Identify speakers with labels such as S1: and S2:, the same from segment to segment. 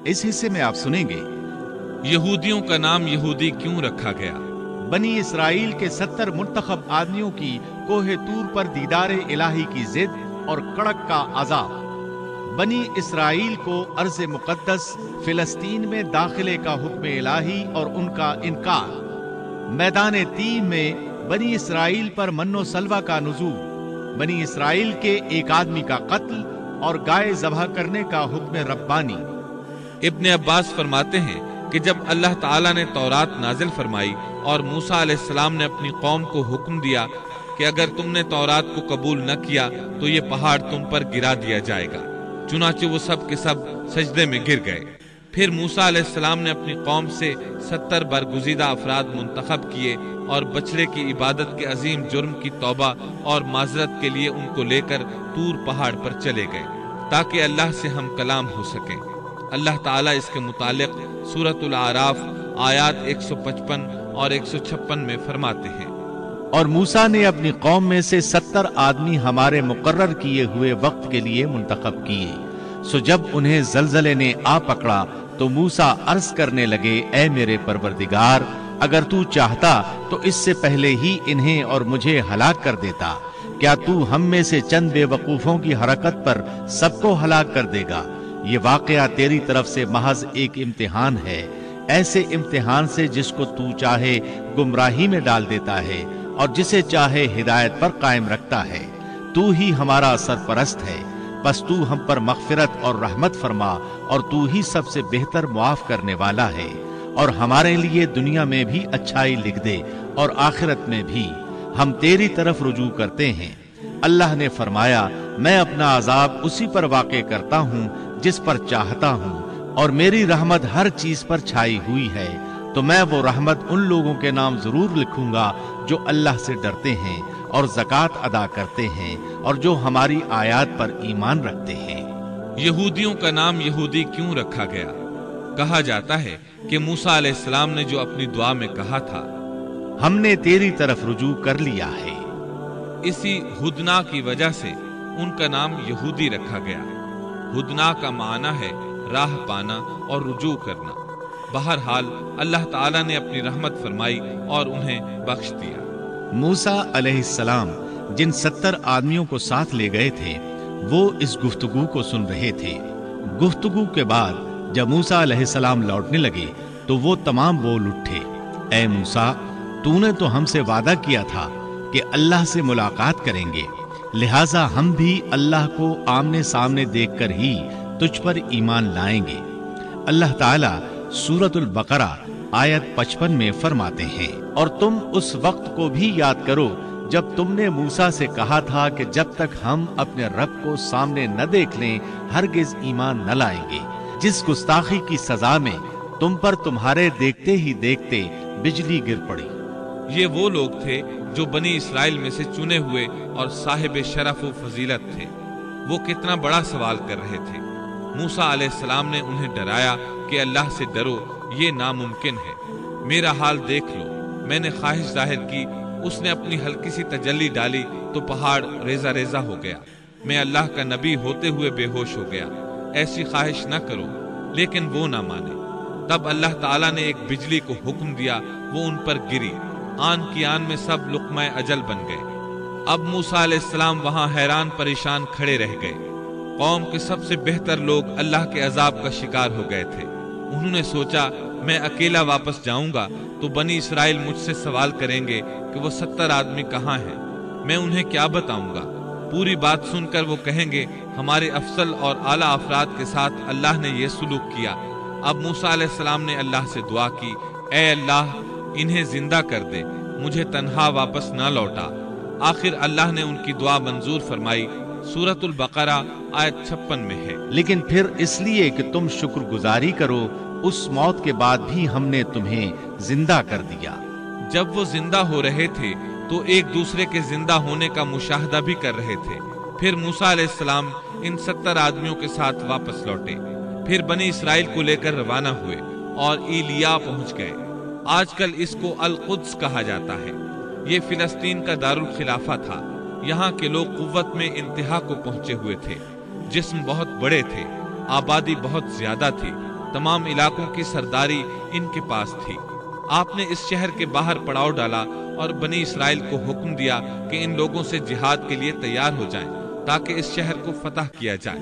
S1: इस हिस्से में आप सुनेंगे
S2: यहूदियों का नाम यहूदी क्यों रखा गया।
S1: बनी इसराइल के 70 मुंतखब आदमियों की कोहे तूर पर दीदार इलाही की जिद और कड़क का अजाब। बनी इसराइल को अर्ज़ मुक़द्दस फिलिस्तीन में दाखिले का हुक्म इलाही और उनका इनकार। मैदान तीम में बनी इसराइल पर मन्नो सलवा का नुज़ूल। बनी इसराइल के एक आदमी का कत्ल और गाय ज़बह करने का हुक्म रब्बानी।
S2: इब्ने अब्बास फरमाते हैं कि जब अल्लाह ताला ने तौरात नाजिल फरमाई और मूसा अलैहिस्सलाम ने अपनी कौम को हुक्म दिया कि अगर तुमने तौरात को कबूल न किया तो ये पहाड़ तुम पर गिरा दिया जाएगा, चुनाचे वो सब के सब सजदे में गिर गए। फिर मूसा अलैहिस्सलाम ने अपनी कौम से 70 बरगुज़ीदा अफराद मुंतखब किए और बछड़े की इबादत के अजीम जुर्म की तौबा और माजरत के लिए उनको लेकर तूर पहाड़ पर चले गए ताकि अल्लाह से हम कलाम हो सके। अल्लाह ताला इसके मुतालिक सूरतुल आराफ आयात 155 और 156 में फरमाते हैं,
S1: और मूसा ने अपनी कौम में से 70 आदमी हमारे मुकर्रर किए हुए वक्त के लिए मुंतखब किए। सो जब उन्हें जलजले ने आ पकड़ा तो मूसा अर्ज करने लगे, ऐ मेरे परवरदिगार, अगर तू चाहता तो इससे पहले ही इन्हें और मुझे हलाक कर देता। क्या तू हम में से चंद बेवकूफों की हरकत पर सबको हलाक कर देगा? ये वाकया तेरी तरफ से महज एक इम्तिहान है, ऐसे इम्तिहान से जिसको तू चाहे गुमराही में डाल देता है और जिसे चाहे हिदायत पर कायम रखता है। तू ही हमारा सरपरस्त है, बस तू हम पर मग़फ़िरत और रहमत फरमा और तू ही सबसे बेहतर मुआफ करने वाला है। और हमारे लिए दुनिया में भी अच्छाई लिख दे और आखिरत में भी, हम तेरी तरफ रुजू करते हैं। अल्लाह ने फरमाया, मैं अपना अजाब उसी पर वाक़े करता हूँ जिस पर चाहता हूँ, और मेरी रहमत हर चीज पर छाई हुई है। तो मैं वो रहमत उन लोगों के नाम जरूर लिखूंगा जो अल्लाह से डरते हैं और ज़कात अदा करते हैं और जो हमारी आयात पर ईमान रखते हैं।
S2: यहूदियों का नाम यहूदी क्यों रखा गया? कहा जाता है कि मूसा अलैहिस्सलाम ने जो अपनी दुआ में कहा था,
S1: हमने तेरी तरफ रुजू कर लिया है,
S2: इसी हुदना की वजह से उनका नाम यहूदी रखा गया। हुदना का माना है राह पाना और रुजू करना। बहरहाल अल्लाह ताला ने अपनी रहमत फरमाई और उन्हें बख्श दिया।
S1: मूसा अलैहिस्सलाम जिन 70 आदमियों को साथ ले गए थे वो इस गुफ्तगू को सुन रहे थे। गुफ्तगू के बाद जब मूसा अलैहिस्सलाम लौटने लगे तो वो तमाम बोल उठे, ऐ मूसा, तूने तो हमसे वादा किया था कि अल्लाह से मुलाकात करेंगे, लिहाजा हम भी अल्लाह को आमने सामने देखकर ही तुझ पर ईमान लाएंगे। अल्लाह ताला सूरतुल बकरा आयत 55 में फरमाते हैं, और तुम उस वक्त को भी याद करो जब तुमने मूसा से कहा था कि जब तक हम अपने रब को सामने न देख लें हरगिज ईमान न लाएंगे। जिस गुस्ताखी की सजा में तुम पर तुम्हारे देखते ही देखते बिजली गिर पड़ी।
S2: ये वो लोग थे जो बनी इसराइल में से चुने हुए और साहिब शरफ व फजीलत थे। वो कितना बड़ा सवाल कर रहे थे। मूसा अलैहिस्सलाम ने उन्हें डराया कि अल्लाह से डरो, ये नामुमकिन है। मेरा हाल देख लो, मैंने ख्वाहिश जाहिर की, उसने अपनी हल्की सी तजल्ली डाली तो पहाड़ रेजा रेजा हो गया। मैं अल्लाह का नबी होते हुए बेहोश हो गया। ऐसी ख्वाहिश न करो। लेकिन वो ना माने। तब अल्लाह ताला ने एक बिजली को हुक्म दिया, वो उन पर गिरी। आन की आन में सब लुक़्मा अजल बन गए। अब मूसा अलैहिस्सलाम वहां हैरान परेशान खड़े रह गए। कौम के सबसे बेहतर लोग अल्लाह के अजाब का शिकार हो गए थे। उन्होंने सोचा, मैं अकेला वापस जाऊंगा तो बनी इसराइल मुझसे सवाल करेंगे कि वो 70 आदमी कहाँ हैं। मैं उन्हें क्या बताऊंगा? पूरी बात सुनकर वो कहेंगे, हमारे अफसल और आला अफराद के साथ अल्लाह ने ये सुलूक किया। अब मूसा अलैहिस्सलाम ने अल्लाह से दुआ की, ऐ अल्लाह, इन्हें जिंदा कर दे, मुझे तन्हा वापस ना लौटा। आखिर अल्लाह ने उनकी दुआ मंजूर फरमाई। सूरतुल बकरा आयत 56 में है,
S1: लेकिन फिर इसलिए कि तुम शुक्रगुजारी करो, उस मौत के बाद भी हमने तुम्हें जिंदा कर दिया।
S2: जब वो जिंदा हो रहे थे तो एक दूसरे के जिंदा होने का मुशाहदा भी कर रहे थे। फिर मूसा अलैहिस्सलाम इन 70 आदमियों के साथ वापस लौटे। फिर बनी इसराइल को लेकर रवाना हुए और इलिया पहुंच गए। आजकल इसको अल कुद्स कहा जाता है। ये फिलिस्तीन का दारुल खिलाफा था। यहाँ के लोग कुव्वत में इंतहा को पहुंचे हुए थे। जिस्म बहुत बड़े थे, आबादी बहुत ज्यादा थी। تمام علاقوں کی سرداری ان کے پاس تھی۔ آپ نے اس شہر کے باہر پڑاؤ ڈالا اور بنی اسرائیل کو حکم دیا کہ ان لوگوں سے جہاد کے لیے تیار ہو جائیں تاکہ اس شہر کو فتح کیا جائے۔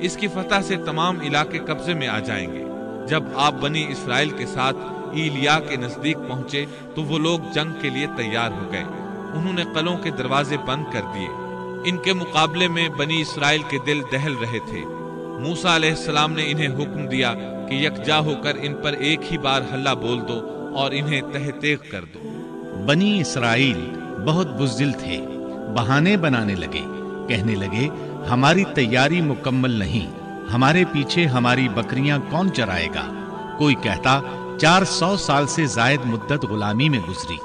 S2: اس کی فتح سے تمام علاقے قبضے میں آ جائیں گے۔ جب آپ بنی اسرائیل کے ساتھ ایلیا کے نزدیک پہنچے تو وہ لوگ جنگ کے لیے تیار ہو گئے۔ انہوں نے قلعوں کے دروازے بند کر دیے۔ ان کے مقابلے میں بنی اسرائیل کے دل دہل رہے تھے۔ موسیٰ علیہ السلام نے انہیں حکم دیا کہ یکجا ہو کر ان پر ایک ہی بار حلہ بول دو اور انہیں تہ تیغ کر دو۔
S1: بنی اسرائیل بہت بزدل تھے، بہانے بنانے لگے، کہنے لگے ہماری تیاری مکمل نہیں، ہمارے پیچھے ہماری بکریاں کون چرائے گا؟ کوئی کہتا 400 سال سے زائد مدت غلامی میں گزری،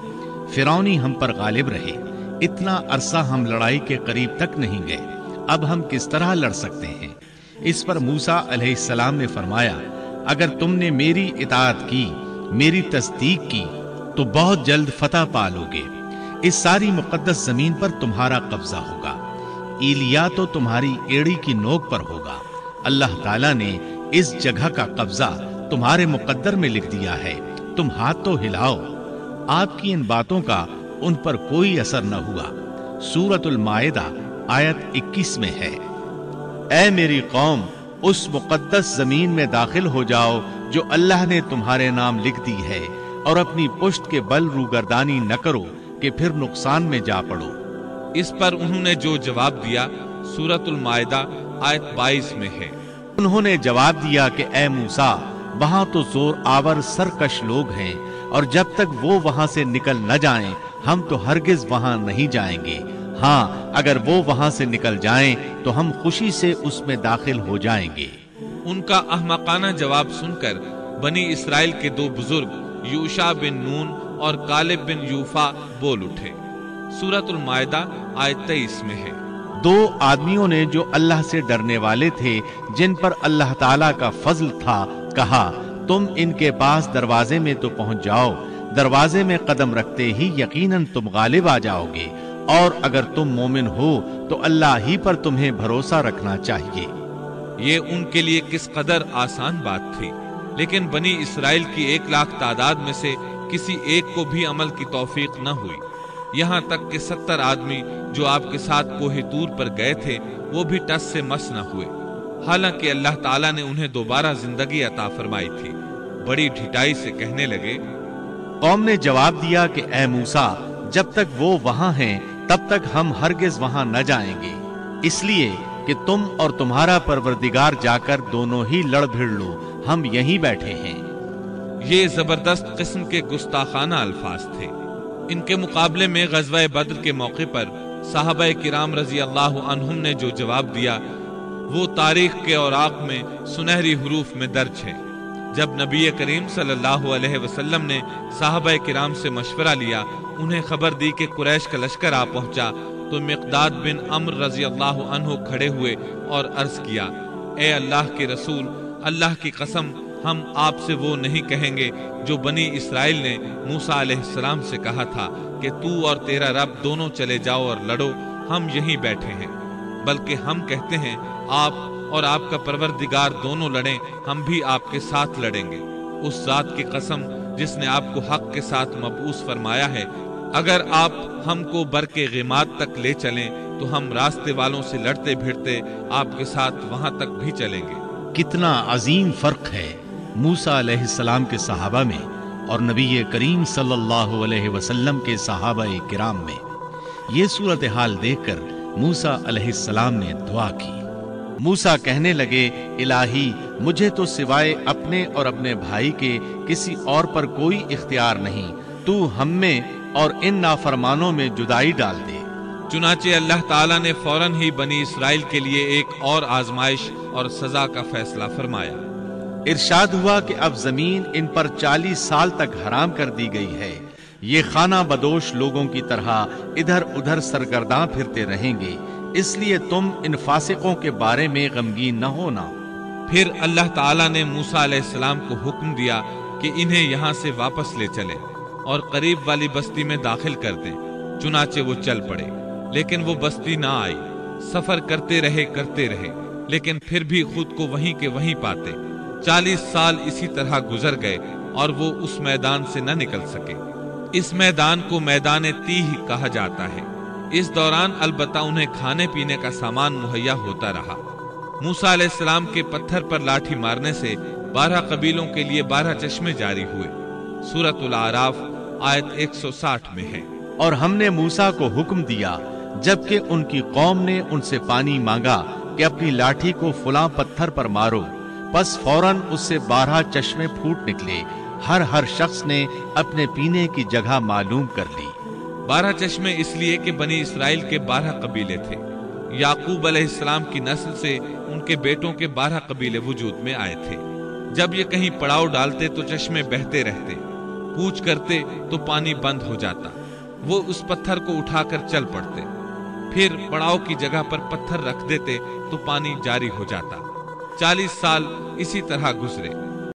S1: فرعونی ہم پر غالب رہے، اتنا عرصہ ہم لڑائی کے قریب تک نہیں گئے، اب ہم کس طرح لڑ سکتے ہیں؟ اس پر موسیٰ علیہ السلام نے فرمایا اگر تم نے میری اطاعت کی، میری تصدیق کی تو بہت جلد فتح پالو گے۔ اس ساری مقدس زمین پر تمہارا قبضہ ہوگا، ایلیا تو تمہاری ایڑی کی نوک پر ہوگا۔ اللہ تعالیٰ نے اس جگہ کا قبضہ تمہارے مقدر میں لکھ دیا ہے، تم ہاتھ تو ہلاؤ۔ آپ کی ان باتوں کا ان پر کوئی اثر نہ ہوا۔ سورۃ المائدہ آیت 21 میں ہے، اے میری قوم، اس مقدس زمین میں داخل ہو جاؤ جو اللہ نے تمہارے نام لکھ دی ہے، اور اپنی پشت کے بل روگردانی نہ کرو کہ پھر نقصان میں جا پڑو۔
S2: اس پر انہوں نے جو جواب دیا سورۃ المائدہ آیت 22 میں ہے۔
S1: انہوں نے جواب دیا کہ اے موسیٰ، وہاں تو زور آور سرکش لوگ ہیں، اور جب تک وہ وہاں سے نکل نہ جائیں ہم تو ہرگز وہاں نہیں جائیں گے۔ ہاں اگر وہ وہاں سے نکل جائیں تو ہم خوشی سے اس میں داخل ہو جائیں گے۔
S2: ان کا احمقانہ جواب سن کر بنی اسرائیل کے دو بزرگ یوشع بن نون اور کالب بن یوفا بول اٹھے۔ سورۃ المائدہ آیت 23 میں ہے،
S1: دو آدمیوں نے جو اللہ سے ڈرنے والے تھے، جن پر اللہ تعالیٰ کا فضل تھا، کہا تم ان کے پاس دروازے میں تو پہنچ جاؤ، دروازے میں قدم رکھتے ہی یقیناً تم غالب آ جاؤ گے، اور اگر تم مومن ہو تو اللہ ہی پر تمہیں بھروسہ رکھنا چاہیے۔
S2: یہ ان کے لیے کس قدر آسان بات تھی، لیکن بنی اسرائیل کی 1 لاکھ تعداد میں سے کسی ایک کو بھی عمل کی توفیق نہ ہوئی، یہاں تک کہ 70 آدمی جو آپ کے ساتھ کوہ طور پر گئے تھے وہ بھی ٹس سے مس نہ ہوئے، حالانکہ اللہ تعالیٰ نے انہیں دوبارہ زندگی عطا فرمائی تھی۔ بڑی ڈھٹائی سے کہنے لگے،
S1: قوم نے جواب دیا کہ اے موسیٰ، جب تک وہ وہاں ہیں تب تک ہم ہرگز وہاں نہ جائیں گے، اس لیے کہ تم اور تمہارا پروردگار جا کر دونوں ہی لڑ بھڑ لو، ہم یہیں بیٹھے ہیں۔
S2: یہ زبردست قسم کے گستاخانہ الفاظ تھے۔ ان کے مقابلے میں غزوہ بدر کے موقع پر صحابہ کرام رضی اللہ عنہم نے جو جواب دیا وہ تاریخ کے اوراق میں سنہری حروف میں درج ہے۔ جب نبی کریم صلی اللہ علیہ وسلم نے صحابہ کرام سے مشورہ لیا، انہیں خبر دی کہ قریش کا لشکر آ پہنچا، تو مقداد بن عمرو رضی اللہ عنہ کھڑے ہوئے اور عرض کیا، اے اللہ کے رسول، اللہ کی قسم ہم آپ سے وہ نہیں کہیں گے جو بنی اسرائیل نے موسیٰ علیہ السلام سے کہا تھا کہ تو اور تیرا رب دونوں چلے جاؤ اور لڑو، ہم یہیں بیٹھے ہیں، بلکہ ہم کہتے ہیں آپ اور آپ کا پروردگار دونوں لڑیں، ہم بھی آپ کے ساتھ لڑیں گے۔ اس ذات کی قسم جس نے آپ کو حق کے ساتھ مبعوث فرمایا ہے، اگر آپ ہم کو برق غیمات تک لے چلیں تو ہم راستے والوں سے لڑتے بھیڑتے آپ کے ساتھ وہاں تک بھی چلیں گے۔
S1: کتنا عظیم فرق ہے موسیٰ علیہ السلام کے صحابہ میں اور نبی کریم صلی اللہ علیہ وسلم کے صحابہ کرام میں۔ یہ صورتحال دیکھ کر موسیٰ علیہ السلام نے دعا کی۔ موسیٰ کہنے لگے، الہی مجھے تو سوائے اپنے اور اپنے بھائی کے کسی اور پر کوئی اختیار نہیں، تو ہم میں اور ان نافرمانوں میں جدائی ڈال دے۔
S2: چنانچہ اللہ تعالیٰ نے فوراً ہی بنی اسرائیل کے لیے ایک اور آزمائش اور سزا کا فیصلہ فرمایا۔
S1: ارشاد ہوا کہ اب زمین ان پر 40 سال تک حرام کر دی گئی ہے، یہ خانہ بدوش لوگوں کی طرح ادھر ادھر سرگرداں پھرتے رہیں گے، اس لیے تم ان فاسقوں کے بارے میں غمگین نہ ہونا۔
S2: پھر اللہ تعالیٰ نے موسیٰ علیہ السلام کو حکم دیا کہ انہیں یہاں سے واپس لے چلیں اور قریب والی بستی میں داخل کر دیں۔ چنانچہ وہ چل پڑے، لیکن وہ بستی نہ آئی۔ سفر کرتے رہے لیکن پھر بھی خود کو وہیں کے وہیں پاتے۔ 40 साल इसी तरह गुजर गए और वो उस मैदान से न निकल सके। इस मैदान को मैदान तीह कहा जाता है। इस दौरान अलबत्ता उन्हें खाने पीने का सामान मुहैया होता रहा। मूसा अलैहिस्सलाम के पत्थर पर लाठी मारने से 12 कबीलों के लिए 12 चश्मे जारी हुए। सूरतुल आराफ आयत 160 में है।
S1: और हमने मूसा को हुक्म दिया जबकि उनकी कौम ने उनसे पानी मांगा कि अपनी लाठी को फलां पत्थर पर मारो, बस फौरन उससे 12 चश्मे फूट निकले। हर शख्स ने अपने पीने की जगह मालूम कर ली।
S2: 12 चश्मे इसलिए कि बनी इस्राइल के 12 कबीले थे। याकूब अलैहिस्सलाम की नस्ल से उनके बेटों के 12 कबीले वजूद में आए थे। जब ये कहीं पड़ाव डालते तो चश्मे बहते रहते, कूच करते तो पानी बंद हो जाता। वो उस पत्थर को उठाकर चल पड़ते, फिर पड़ाव की जगह पर पत्थर रख देते तो पानी जारी हो जाता। 40 साल इसी तरह गुजरे।